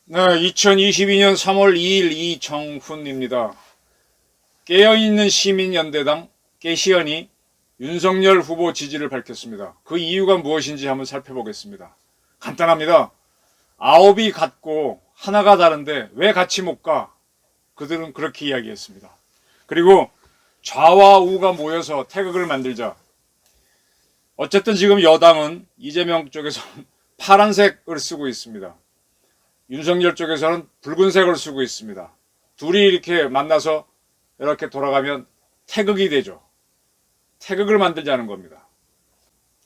네, 2022년 3월 2일 이정훈입니다. 깨어있는 시민연대당 깨시연이 윤석열 후보 지지를 밝혔습니다. 그 이유가 무엇인지 한번 살펴보겠습니다. 간단합니다. 아홉이 같고 하나가 다른데 왜 같이 못 가? 그들은 그렇게 이야기했습니다. 그리고 좌와 우가 모여서 태극을 만들자. 어쨌든 지금 여당은 이재명 쪽에서 파란색을 쓰고 있습니다. 윤석열 쪽에서는 붉은색을 쓰고 있습니다. 둘이 이렇게 만나서 이렇게 돌아가면 태극이 되죠. 태극을 만들자는 겁니다.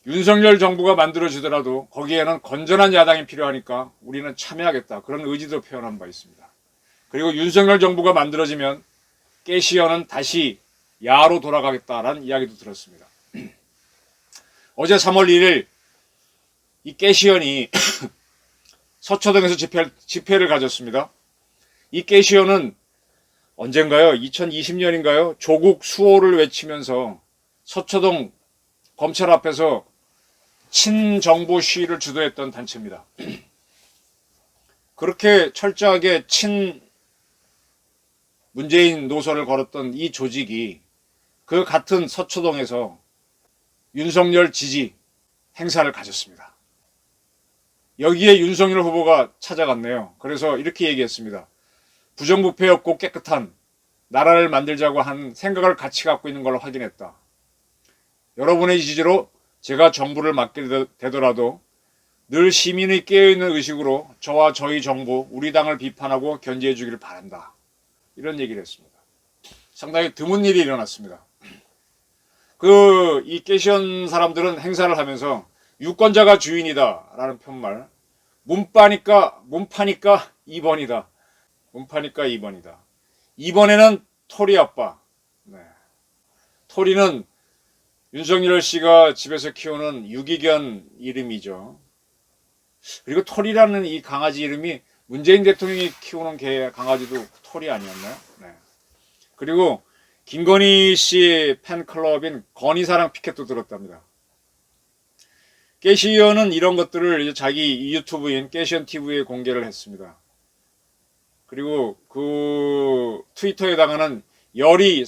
윤석열 정부가 만들어지더라도 거기에는 건전한 야당이 필요하니까 우리는 참여하겠다. 그런 의지도 표현한 바 있습니다. 그리고 윤석열 정부가 만들어지면 깨시연은 다시 야로 돌아가겠다라는 이야기도 들었습니다. 어제 3월 1일 이 깨시연이 서초동에서 집회를 가졌습니다. 이 깨시연은 언젠가요? 2020년인가요? 조국 수호를 외치면서 서초동 검찰 앞에서 친정부 시위를 주도했던 단체입니다. 그렇게 철저하게 문재인 노선을 걸었던 이 조직이 그 같은 서초동에서 윤석열 지지 행사를 가졌습니다. 여기에 윤석열 후보가 찾아갔네요. 그래서 이렇게 얘기했습니다. 부정부패였고 깨끗한 나라를 만들자고 한 생각을 같이 갖고 있는 걸 확인했다. 여러분의 지지로 제가 정부를 맡게 되더라도 늘 시민의 깨어있는 의식으로 저와 저희 정부, 우리 당을 비판하고 견제해 주기를 바란다. 이런 얘기를 했습니다. 상당히 드문 일이 일어났습니다. 이 깨시연 사람들은 행사를 하면서 유권자가 주인이다 라는 편말, 문파니까 2번이다. 문파니까 2번이다. 2번에는 토리 아빠. 네. 토리는 윤석열 씨가 집에서 키우는 유기견 이름이죠. 그리고 토리라는 이 강아지 이름이 문재인 대통령이 키우는 개 강아지도 토리 아니었나요? 네. 그리고 김건희 씨 팬클럽인 건희사랑 피켓도 들었답니다. 깨시연은 이런 것들을 자기 유튜브인 깨시연 TV에 공개를 했습니다. 그리고 그 트위터에다가는 열이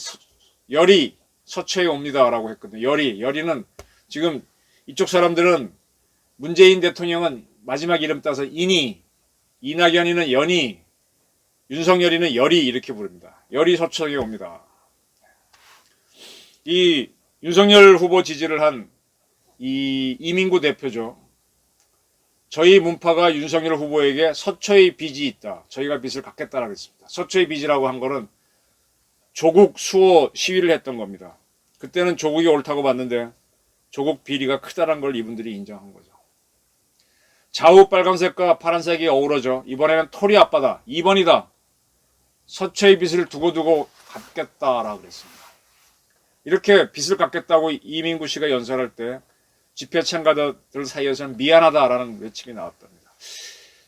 서초에 옵니다라고 했거든요. 열이는 지금 이쪽 사람들은 문재인 대통령은 마지막 이름 따서 이낙연이는 연이, 윤석열이는 열이 이렇게 부릅니다. 열이 서초에 옵니다. 이 윤석열 후보 지지를 한 이 이민구 대표죠. 저희 문파가 윤석열 후보에게 서초의 빚이 있다. 저희가 빚을 갚겠다라고 했습니다. 서초의 빚이라고 한 거는 조국 수호 시위를 했던 겁니다. 그때는 조국이 옳다고 봤는데 조국 비리가 크다란 걸 이분들이 인정한 거죠. 좌우 빨간색과 파란색이 어우러져 이번에는 토리 아빠다. 2번이다. 서초의 빚을 두고두고 갚겠다라고 그랬습니다. 이렇게 빚을 갚겠다고 이민구 씨가 연설할 때 집회 참가자들 사이에서는 미안하다라는 외침이 나왔답니다.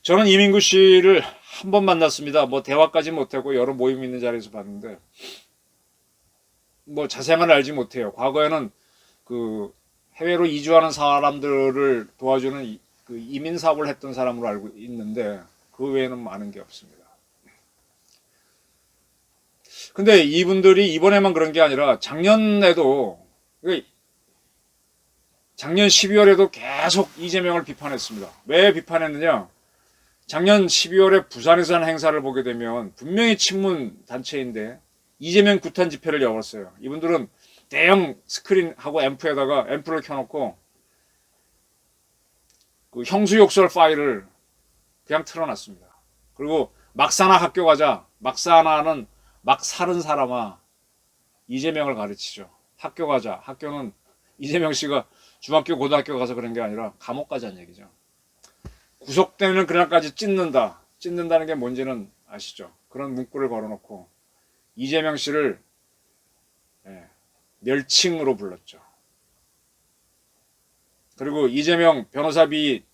저는 이민구 씨를 한 번 만났습니다. 뭐 대화까지 못하고 여러 모임 있는 자리에서 봤는데 뭐 자세한 알지 못해요. 과거에는 그 해외로 이주하는 사람들을 도와주는 그 이민 사업을 했던 사람으로 알고 있는데 그 외에는 많은 게 없습니다. 근데 이분들이 이번에만 그런 게 아니라 작년에도 작년 12월에도 계속 이재명을 비판했습니다. 왜 비판했느냐? 작년 12월에 부산에서 한 행사를 보게 되면 분명히 친문 단체인데 이재명 구탄 집회를 열었어요. 이분들은 대형 스크린하고 앰프를 켜놓고 그 형수욕설 파일을 그냥 틀어놨습니다. 그리고 막사나 학교 가자. 막사나는 막 사는 사람아 이재명을 가르치죠. 학교 가자. 학교는 이재명 씨가 중학교 고등학교 가서 그런 게 아니라 감옥 가자는 얘기죠. 구속되면 그날까지 찢는다. 찢는다는 게 뭔지는 아시죠? 그런 문구를 걸어놓고 이재명 씨를 멸칭으로 불렀죠. 그리고 이재명 변호사비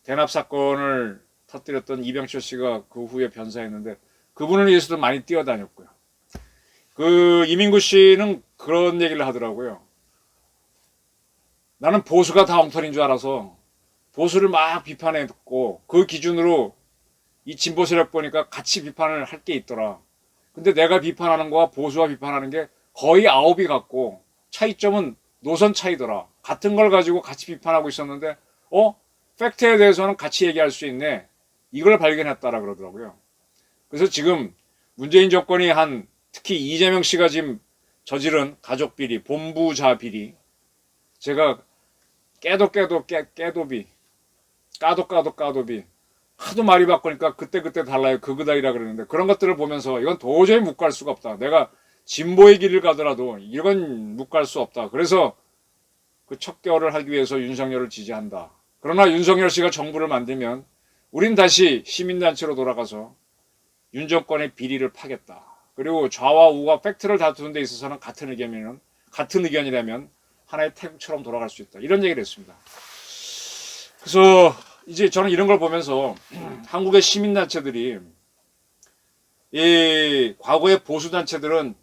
대납 사건을 터뜨렸던 이병철 씨가 그 후에 변사했는데 그분을 위해서도 많이 뛰어다녔고요. 그 이민구 씨는 그런 얘기를 하더라고요. 나는 보수가 다 엉터리인 줄 알아서 보수를 막 비판했고 그 기준으로 이 진보 세력 보니까 같이 비판을 할 게 있더라. 근데 내가 비판하는 거와 보수가 비판하는 게 거의 아홉이 같고 차이점은 노선 차이더라. 같은 걸 가지고 같이 비판하고 있었는데 팩트에 대해서는 같이 얘기할 수 있네. 이걸 발견했다라 그러더라고요. 그래서 지금 문재인 정권이 한 특히 이재명 씨가 지금 저지른 가족 비리, 본부자 비리 제가 깨도비 까도비 하도 말이 바꾸니까 그때 달라요. 그그다이라 그러는데 그런 것들을 보면서 이건 도저히 묵갈 수가 없다. 내가 진보의 길을 가더라도 이건 묵갈 수 없다. 그래서 그 척결을 하기 위해서 윤석열을 지지한다. 그러나 윤석열 씨가 정부를 만들면 우린 다시 시민단체로 돌아가서 윤 정권의 비리를 파겠다. 그리고 좌와 우가 팩트를 다투는 데 있어서는 같은 의견이라면 하나의 태국처럼 돌아갈 수 있다. 이런 얘기를 했습니다. 그래서 이제 저는 이런 걸 보면서 한국의 시민단체들이 이 과거의 보수단체들은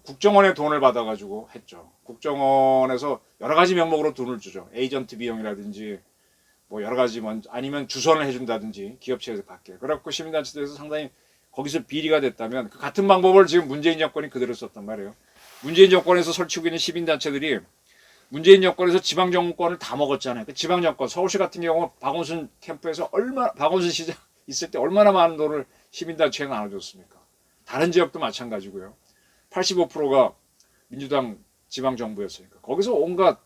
국정원의 돈을 받아가지고 했죠. 국정원에서 여러 가지 명목으로 돈을 주죠. 에이전트 비용이라든지 뭐 여러 가지 아니면 주선을 해준다든지 기업체에서 받게. 그래갖고 시민단체들에서 상당히 거기서 비리가 됐다면 그 같은 방법을 지금 문재인 정권이 그대로 썼단 말이에요. 문재인 정권에서 설치고 있는 시민단체들이 문재인 정권에서 지방정권을 다 먹었잖아요. 그 지방정권, 서울시 같은 경우 박원순 캠프에서 박원순 시장 있을 때 얼마나 많은 돈을 시민단체에 나눠줬습니까? 다른 지역도 마찬가지고요. 85%가 민주당 지방정부였으니까. 거기서 온갖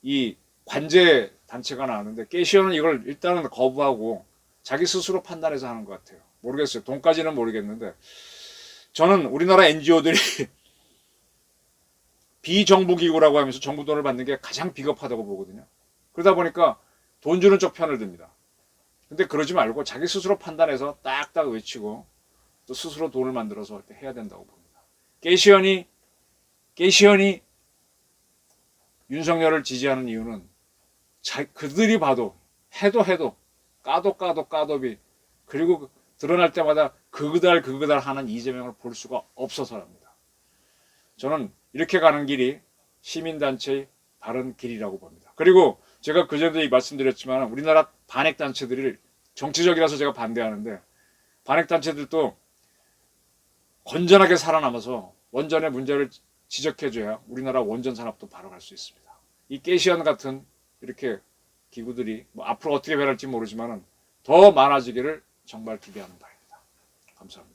이 관제 단체가 나왔는데, 깨시언은 이걸 일단은 거부하고 자기 스스로 판단해서 하는 것 같아요. 모르겠어요. 돈까지는 모르겠는데, 저는 우리나라 NGO들이 비정부기구라고 하면서 정부 돈을 받는 게 가장 비겁하다고 보거든요. 그러다 보니까 돈 주는 쪽 편을 듭니다. 근데 그러지 말고 자기 스스로 판단해서 딱딱 외치고 또 스스로 돈을 만들어서 해야 된다고 봅니다. 깨시언이 윤석열을 지지하는 이유는 그들이 봐도 해도 까도비 그리고 드러날 때마다 그그달 하는 이재명을 볼 수가 없어서랍니다. 저는 이렇게 가는 길이 시민단체의 바른 길이라고 봅니다. 그리고 제가 그전에도 말씀드렸지만 우리나라 반핵단체들을 정치적이라서 제가 반대하는데 반핵단체들도 건전하게 살아남아서 원전의 문제를 지적해줘야 우리나라 원전 산업도 바로 갈 수 있습니다. 이 깨시언 같은 이렇게 기구들이 앞으로 어떻게 변할지 모르지만 더 많아지기를 정말 기대하는 바입니다. 감사합니다.